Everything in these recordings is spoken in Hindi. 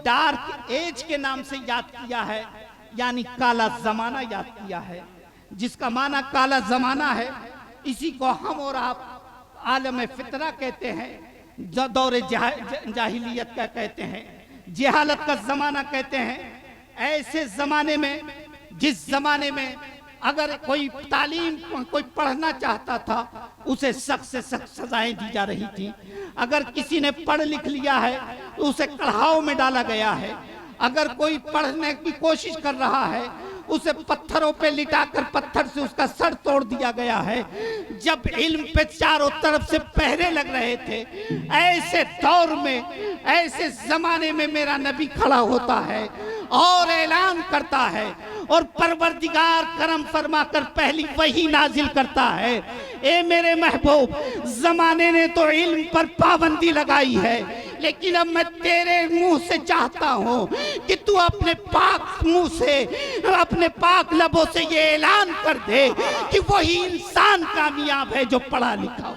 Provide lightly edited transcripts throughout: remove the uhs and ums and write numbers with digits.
डार्क एज के नाम से याद किया है, यानी काला जमाना याद किया है, जिसका माना काला जमाना है। इसी को हम और आप आलम फितरा कहते हैं, दौरे जाहिलियत का कहते हैं, जहालत का जमाना कहते हैं। ऐसे जमाने में, जिस जमाने में अगर कोई तालीम कोई पढ़ना चाहता था उसे सख्त से सख्त सजाएं दी जा रही थी। अगर किसी ने पढ़ लिख लिया है तो उसे कढ़ाव में डाला गया है। अगर कोई पढ़ने की कोशिश कर रहा है उसे पत्थरों पे लिटाकर पत्थर से उसका सर तोड़ दिया गया है। जब इल्म पे चारों तरफ से पहरे लग रहे थे, ऐसे दौर में, ऐसे जमाने में मेरा नबी खड़ा होता है और ऐलान करता है, और परवरदिगार करम फरमा कर पहली वही नाजिल करता है, ए मेरे महबूब, जमाने ने तो इल्म पर पाबंदी लगाई है, लेकिन अब मैं तेरे मुंह से चाहता हूं कि तू अपने पाक मुंह से, अपने पाक लबों से ये ऐलान कर दे कि वही इंसान कामयाब है जो पढ़ा लिखा हो।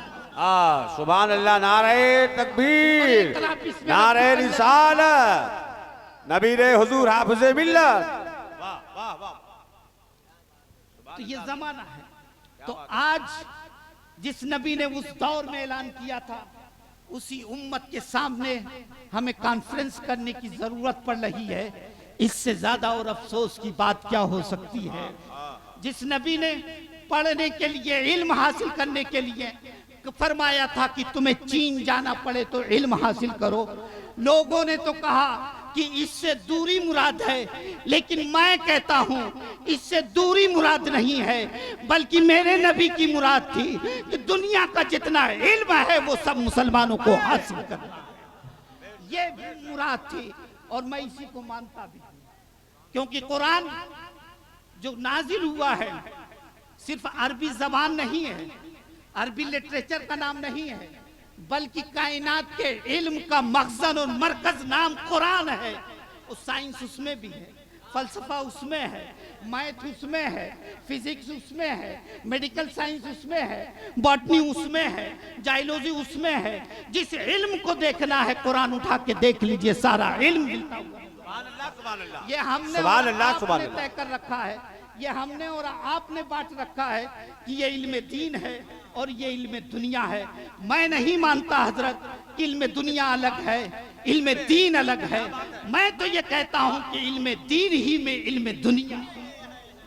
सुभान अल्लाह, नारे तकबीर, नारे रिसालत, नबी रे हुजूर हाफिज़े मिल्लत। तो ये जमाना है। तो आज जिस नबी ने उस दौर में ऐलान किया था, उसी उम्मत के सामने हमें कॉन्फ्रेंस करने की जरूरत पड़ रही है। इससे ज्यादा और अफसोस की बात क्या हो सकती है। जिस नबी ने पढ़ने के लिए, इल्म हासिल करने के लिए फरमाया था कि तुम्हें चीन जाना पड़े तो इल्म हासिल करो, लोगों ने तो कहा कि इससे दूरी मुराद है, लेकिन मैं कहता हूं इससे दूरी मुराद नहीं है, बल्कि मेरे नबी की मुराद थी कि दुनिया का जितना इल्म है वो सब मुसलमानों को हासिल करना, ये मुराद थी। और मैं इसी को मानता भी हूं, क्योंकि कुरान जो नाजिल हुआ है सिर्फ अरबी जबान नहीं है, अरबी लिटरेचर का नाम नहीं है, बल्कि कायनात के इल्म का मखज़न और मरकज नाम कुरान है। और साइंस उसमें भी है, फलसफा उसमें है, मैथ उसमें है, फिजिक्स उसमें है, मेडिकल साइंस उसमें है, बॉटनी उसमें है, जाइलॉजी उसमें है। जिस इल्म को देखना है कुरान उठा के देख लीजिए, सारा इल्म मिलता हुआ। ये हमने तय कर रखा है, ये हमने और आपने बांट रखा है कि ये इल्म दीन है और ये इल्म दुनिया है। मैं नहीं मानता हजरत कि इल्म दुनिया अलग है, इल्म दीन अलग है। मैं तो ये कहता हूं कि इल्म दीन ही में इल्म दुनिया।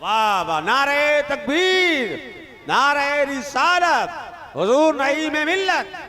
वाह वाह, नारे तकबीर, नारे रिसालत, हुजूर नईम मिल्लत।